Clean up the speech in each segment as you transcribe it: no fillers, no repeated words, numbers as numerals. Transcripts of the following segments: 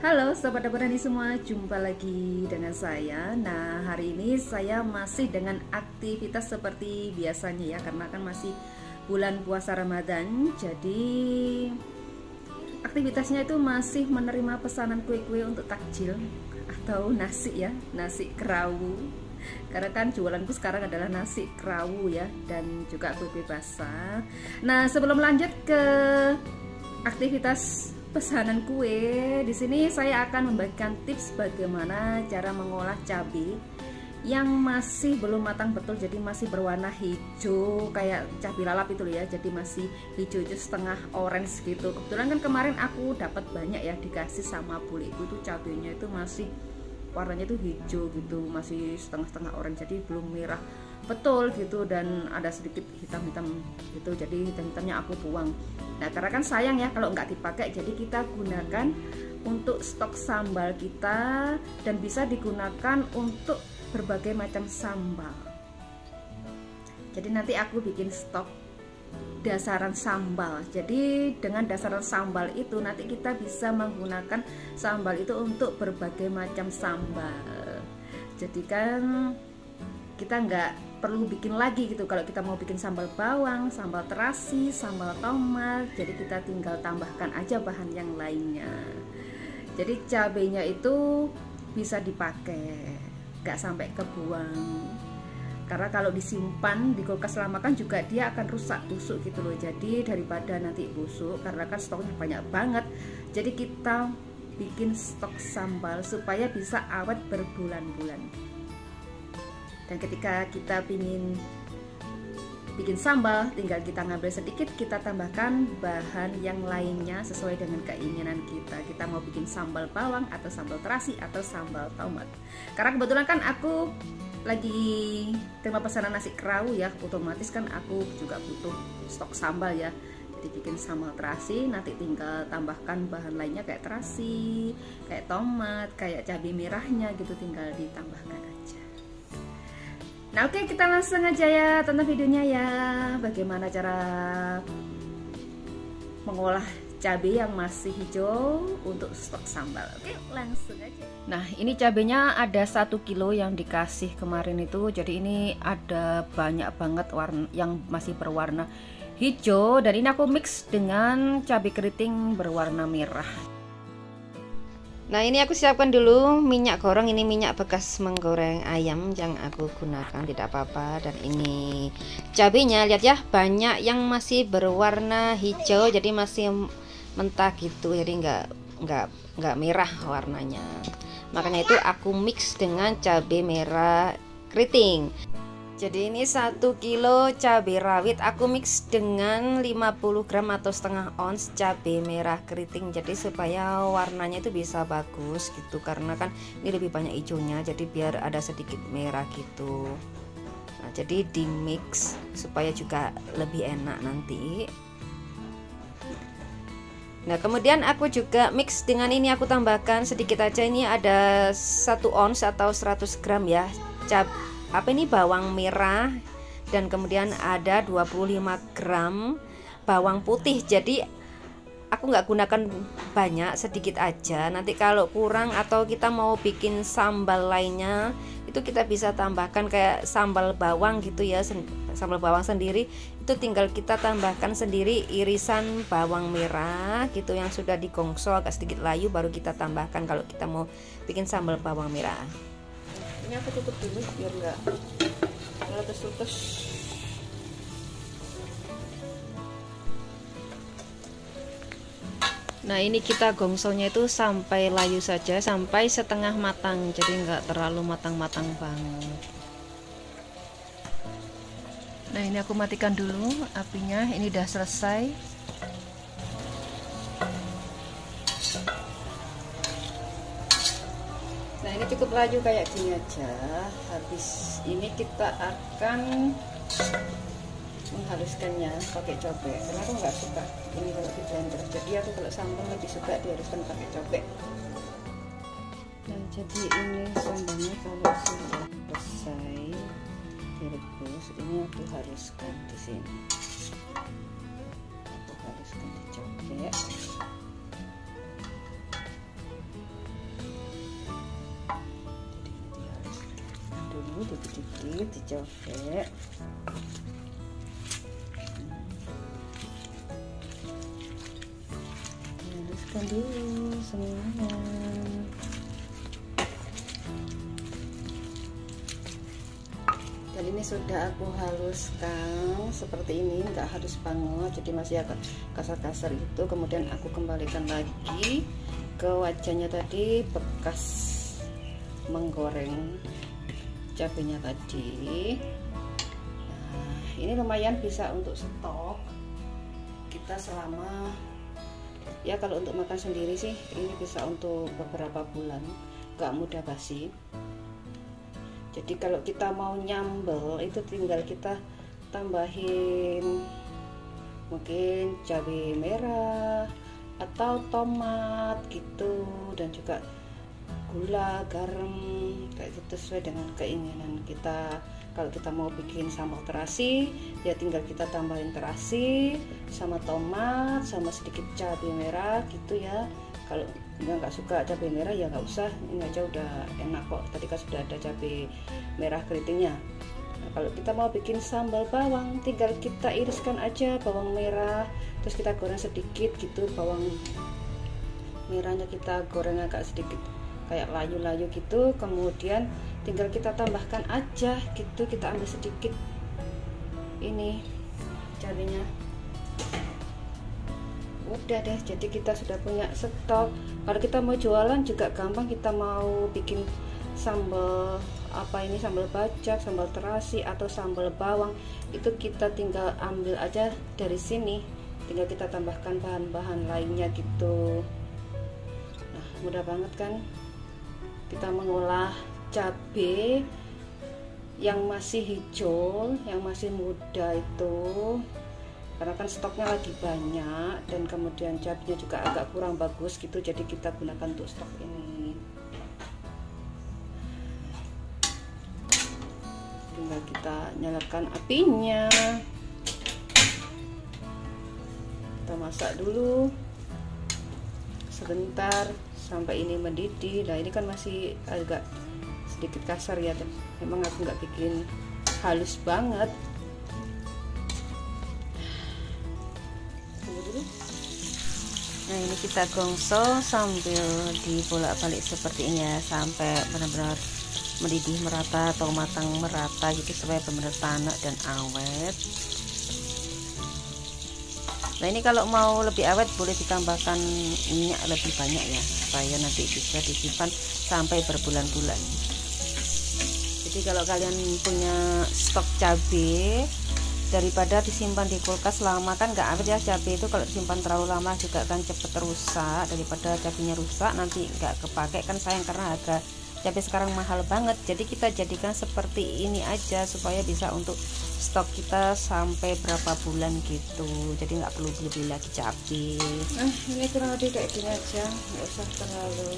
Halo Sobat Dapur Hani semua, jumpa lagi dengan saya. Nah, hari ini saya masih dengan aktivitas seperti biasanya ya, karena kan masih bulan puasa Ramadan. Jadi aktivitasnya itu masih menerima pesanan kue-kue untuk takjil atau nasi ya, nasi kerawu. Karena kan jualanku sekarang adalah nasi kerawu ya, dan juga kue-kue basah. Nah, sebelum lanjut ke aktivitas pesanan kue, di sini saya akan membagikan tips bagaimana cara mengolah cabai yang masih belum matang betul, jadi masih berwarna hijau kayak cabai lalap itu ya, jadi masih hijau-hijau setengah orange gitu. Kebetulan kan kemarin aku dapat banyak ya, dikasih sama buleku itu cabainya itu masih warnanya itu hijau gitu, masih setengah-setengah orange, jadi belum merah betul gitu, dan ada sedikit hitam-hitam gitu, jadi hitam-hitamnya aku buang. Nah, karena kan sayang ya kalau nggak dipakai, jadi kita gunakan untuk stok sambal kita, dan bisa digunakan untuk berbagai macam sambal. Jadi nanti aku bikin stok dasaran sambal. Jadi dengan dasaran sambal itu nanti kita bisa menggunakan sambal itu untuk berbagai macam sambal. Jadi kan kita nggak perlu bikin lagi gitu. Kalau kita mau bikin sambal bawang, sambal terasi, sambal tomat, jadi kita tinggal tambahkan aja bahan yang lainnya. Jadi cabenya itu bisa dipakai, nggak sampai kebuang. Karena kalau disimpan di kulkas lama kan juga dia akan rusak, busuk gitu loh. Jadi daripada nanti busuk, karena kan stoknya banyak banget, jadi kita bikin stok sambal supaya bisa awet berbulan-bulan. Dan ketika kita ingin bikin sambal, tinggal kita ngambil sedikit, kita tambahkan bahan yang lainnya sesuai dengan keinginan kita. Kita mau bikin sambal bawang atau sambal terasi atau sambal tomat. Karena kebetulan kan aku lagi terima pesanan nasi kerawu ya, otomatis kan aku juga butuh stok sambal ya. Jadi bikin sambal terasi, nanti tinggal tambahkan bahan lainnya kayak terasi, kayak tomat, kayak cabai merahnya gitu, tinggal ditambahkan aja. Nah, oke, kita langsung aja ya, tonton videonya ya, bagaimana cara mengolah cabai yang masih hijau untuk stok sambal. Oke, langsung aja. Nah, ini cabainya ada 1 kilo yang dikasih kemarin itu, jadi ini ada banyak banget warna yang masih berwarna hijau, dan ini aku mix dengan cabai keriting berwarna merah. Nah, ini aku siapkan dulu minyak goreng, ini minyak bekas menggoreng ayam yang aku gunakan, tidak apa-apa. Dan ini cabenya, lihat ya, banyak yang masih berwarna hijau, jadi masih mentah gitu, jadi nggak merah warnanya. Makanya itu aku mix dengan cabai merah keriting. Jadi ini 1 kilo cabai rawit aku mix dengan 50 gram atau setengah ons cabai merah keriting, jadi supaya warnanya itu bisa bagus gitu, karena kan ini lebih banyak hijaunya, jadi biar ada sedikit merah gitu. Nah, jadi di mix supaya juga lebih enak nanti. Nah, kemudian aku juga mix dengan ini, aku tambahkan sedikit aja, ini ada 1 ons atau 100 gram ya bawang merah, dan kemudian ada 25 gram bawang putih. Jadi aku nggak gunakan banyak, sedikit aja. Nanti kalau kurang atau kita mau bikin sambal lainnya, itu kita bisa tambahkan kayak sambal bawang gitu ya, sambal bawang sendiri itu tinggal kita tambahkan sendiri irisan bawang merah gitu yang sudah digongso agak sedikit layu, baru kita tambahkan kalau kita mau bikin sambal bawang merah. Ini aku tutup dulu biar nggak meletus-letus. Nah, ini kita gongsonya itu sampai layu saja, sampai setengah matang, jadi nggak terlalu matang-matang banget. Nah, ini aku matikan dulu apinya, ini udah selesai. Nah, ini cukup laju kayak gini aja. Habis ini kita akan menghaluskannya pakai cobek, karena aku nggak suka ini kalau di blender, jadi aku kalau sambal lebih suka dihaluskan pakai cobek. Nah, jadi ini sambalnya kalau sudah selesai direbus, ini aku haluskan di sini, aku haluskan di cobek. dulu dikit-dikit dicobek. Haluskan dulu semuanya. Dan ini sudah aku haluskan seperti ini, nggak halus banget, jadi masih agak kasar-kasar gitu. Kemudian aku kembalikan lagi ke wajahnya tadi bekas menggoreng cabenya tadi. Nah, ini lumayan bisa untuk stok kita selama, ya kalau untuk makan sendiri sih ini bisa untuk beberapa bulan, nggak mudah basi. Jadi kalau kita mau nyambel itu tinggal kita tambahin mungkin cabai merah atau tomat gitu, dan juga gula, garam kayak gitu sesuai dengan keinginan kita. Kalau kita mau bikin sambal terasi ya tinggal kita tambahin terasi sama tomat sama sedikit cabai merah gitu ya. Kalau nggak suka cabai merah ya nggak usah, ini aja udah enak kok, tadi kan sudah ada cabai merah keritingnya. Nah, kalau kita mau bikin sambal bawang tinggal kita iriskan aja bawang merah, terus kita goreng sedikit gitu, bawang merahnya kita goreng agak sedikit kayak layu-layu gitu, kemudian tinggal kita tambahkan aja gitu, kita ambil sedikit ini cabainya. Udah deh, jadi kita sudah punya stok. Kalau kita mau jualan juga gampang, kita mau bikin sambal apa ini, sambal bacak, sambal terasi atau sambal bawang, itu kita tinggal ambil aja dari sini, tinggal kita tambahkan bahan-bahan lainnya gitu. Nah, mudah banget kan kita mengolah cabai yang masih hijau, yang masih muda itu, karena kan stoknya lagi banyak dan kemudian cabainya juga agak kurang bagus gitu, jadi kita gunakan untuk stok ini. Tinggal kita nyalakan apinya, kita masak dulu sebentar sampai ini mendidih. Nah ini kan masih agak sedikit kasar ya, memang aku nggak bikin halus banget. Nah ini kita gongso sambil dibolak-balik seperti ini ya, sampai benar-benar mendidih merata atau matang merata gitu, supaya benar-benar tanak dan awet. Nah ini kalau mau lebih awet boleh ditambahkan minyak lebih banyak ya, supaya nanti bisa disimpan sampai berbulan-bulan. Jadi kalau kalian punya stok cabai, daripada disimpan di kulkas lama kan nggak awet ya cabai itu. Kalau disimpan terlalu lama juga akan cepet rusak, daripada cabainya rusak nanti nggak kepake kan sayang, karena harga cabai sekarang mahal banget. Jadi kita jadikan seperti ini aja supaya bisa untuk stok kita sampai berapa bulan gitu, jadi nggak perlu beli lagi cabai. Ini kurang lebih kayak gini aja, nggak usah terlalu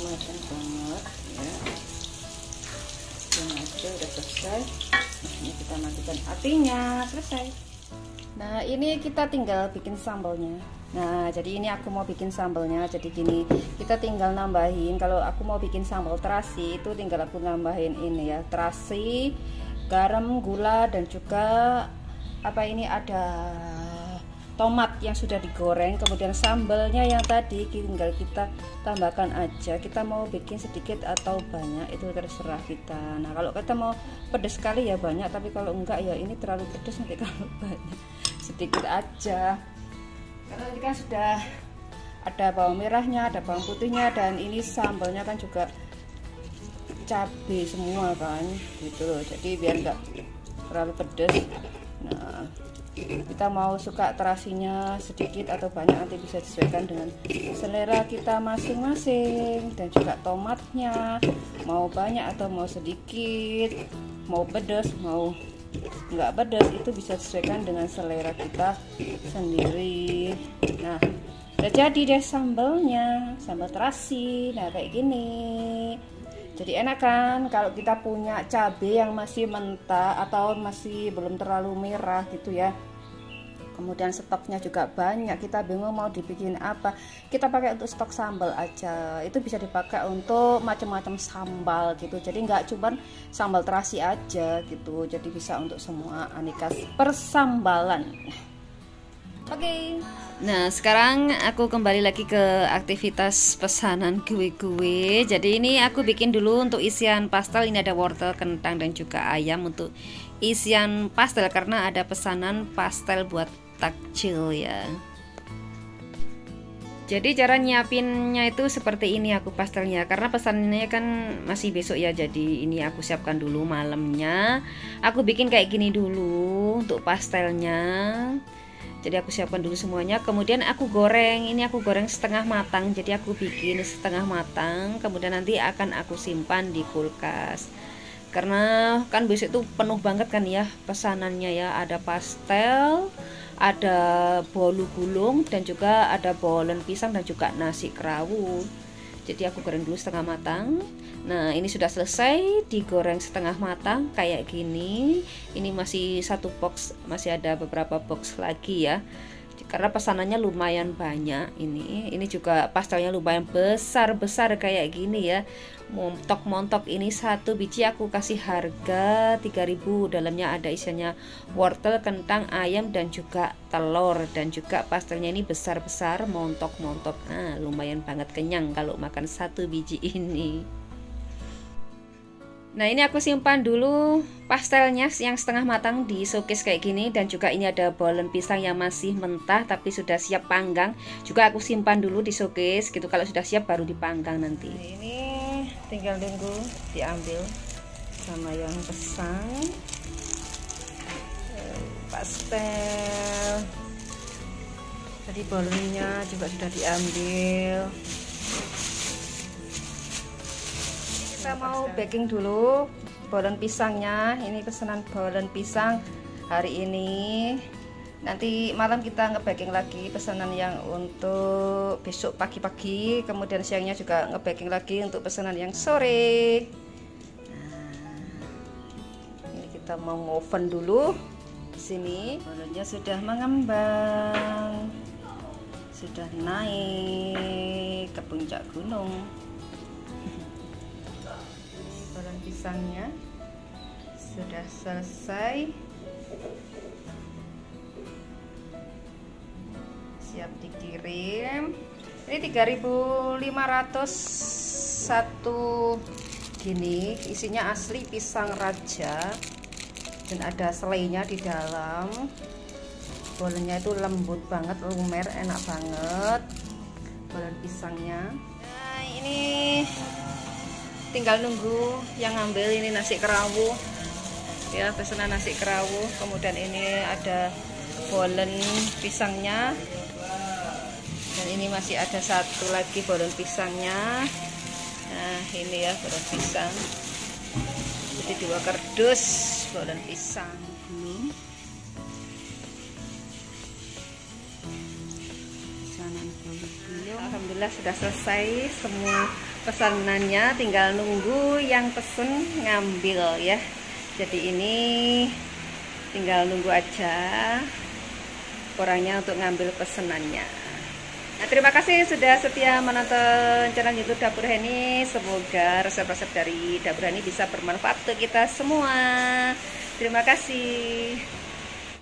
matang banget ya. Ini aja udah selesai. Ini kita matikan apinya, selesai. Nah ini kita tinggal bikin sambalnya. Nah jadi ini aku mau bikin sambalnya, jadi gini, kita tinggal nambahin. Kalau aku mau bikin sambal terasi itu tinggal aku nambahin ini ya, terasi, garam, gula, dan juga apa ini, ada tomat yang sudah digoreng. Kemudian sambalnya yang tadi tinggal kita tambahkan aja, kita mau bikin sedikit atau banyak itu terserah kita. Nah kalau kita mau pedas sekali ya banyak, tapi kalau enggak ya ini terlalu pedas nanti kalau banyak sedikit aja. Karena ini kan sudah ada bawang merahnya, ada bawang putihnya, dan ini sambalnya kan juga cabai semua kan gitu loh, jadi biar enggak terlalu pedas. Nah kita mau suka terasinya sedikit atau banyak nanti bisa disesuaikan dengan selera kita masing-masing, dan juga tomatnya mau banyak atau mau sedikit, mau pedas mau nggak pedas itu bisa disesuaikan dengan selera kita sendiri. Nah udah jadi deh sambalnya, sambal terasi. Nah kayak gini, jadi enak kan kalau kita punya cabai yang masih mentah atau masih belum terlalu merah gitu ya. kemudian stoknya juga banyak, kita bingung mau dibikin apa, kita pakai untuk stok sambal aja. Itu bisa dipakai untuk macam-macam sambal gitu, jadi nggak cuman sambal terasi aja gitu, jadi bisa untuk semua aneka persambalan. Oke. Nah, sekarang aku kembali lagi ke aktivitas pesanan kue-kue. Jadi ini aku bikin dulu untuk isian pastel. Ini ada wortel, kentang, dan juga ayam untuk isian pastel karena ada pesanan pastel buat takjil ya. Jadi cara nyiapinnya itu seperti ini aku pastelnya, karena pesanannya kan masih besok ya. Jadi ini aku siapkan dulu malamnya. Aku bikin kayak gini dulu untuk pastelnya. Jadi aku siapkan dulu semuanya, kemudian aku goreng. Ini aku goreng setengah matang, jadi aku bikin setengah matang, kemudian nanti akan aku simpan di kulkas. Karena kan besok itu penuh banget kan ya pesanannya ya, ada pastel, ada bolu gulung, dan juga ada bolen pisang dan juga nasi kerawu. Jadi aku goreng dulu setengah matang. Nah, ini sudah selesai digoreng setengah matang kayak gini. Ini masih satu box, masih ada beberapa box lagi ya. Karena pesanannya lumayan banyak ini. Ini juga pastelnya lumayan besar-besar kayak gini ya. Montok-montok ini satu biji aku kasih harga 3.000. Dalamnya ada isiannya wortel, kentang, ayam, dan juga telur. Dan juga pastelnya ini besar-besar, montok-montok. Nah, lumayan banget kenyang kalau makan satu biji ini. Nah, ini aku simpan dulu pastelnya yang setengah matang di showcase kayak gini. Dan juga ini ada bolen pisang yang masih mentah tapi sudah siap panggang, juga aku simpan dulu di showcase gitu. Kalau sudah siap baru dipanggang nanti. Nah, ini tinggal tunggu diambil sama yang pesan pastel. Jadi bolennya juga sudah diambil. Kita mau baking dulu bolen pisangnya. Ini pesanan bolen pisang hari ini. Nanti malam kita nge-baking lagi pesanan yang untuk besok pagi-pagi. Kemudian siangnya juga nge-baking lagi untuk pesanan yang sore. Nah, ini kita mau oven dulu. Di sini bolennya sudah mengembang, sudah naik ke puncak gunung. Bolen pisangnya sudah selesai, siap dikirim. Ini 3.500 satu gini, isinya asli pisang raja dan ada selainya di dalam. Bolennya itu lembut banget, lumer, enak banget bolen pisangnya. Nah, ini tinggal nunggu yang ngambil. Ini nasi kerawu ya, pesanan nasi kerawu. Kemudian ini ada bolen pisangnya, dan ini masih ada satu lagi bolen pisangnya. Nah, ini ya bolen pisang, jadi 2 kardus bolen pisang. Alhamdulillah sudah selesai semua pesanannya, tinggal nunggu yang pesen ngambil ya. Jadi ini tinggal nunggu aja orangnya untuk ngambil pesanannya. Nah, terima kasih sudah setia menonton channel YouTube Dapur Heni. Semoga resep-resep dari Dapur Heni bisa bermanfaat untuk kita semua. Terima kasih.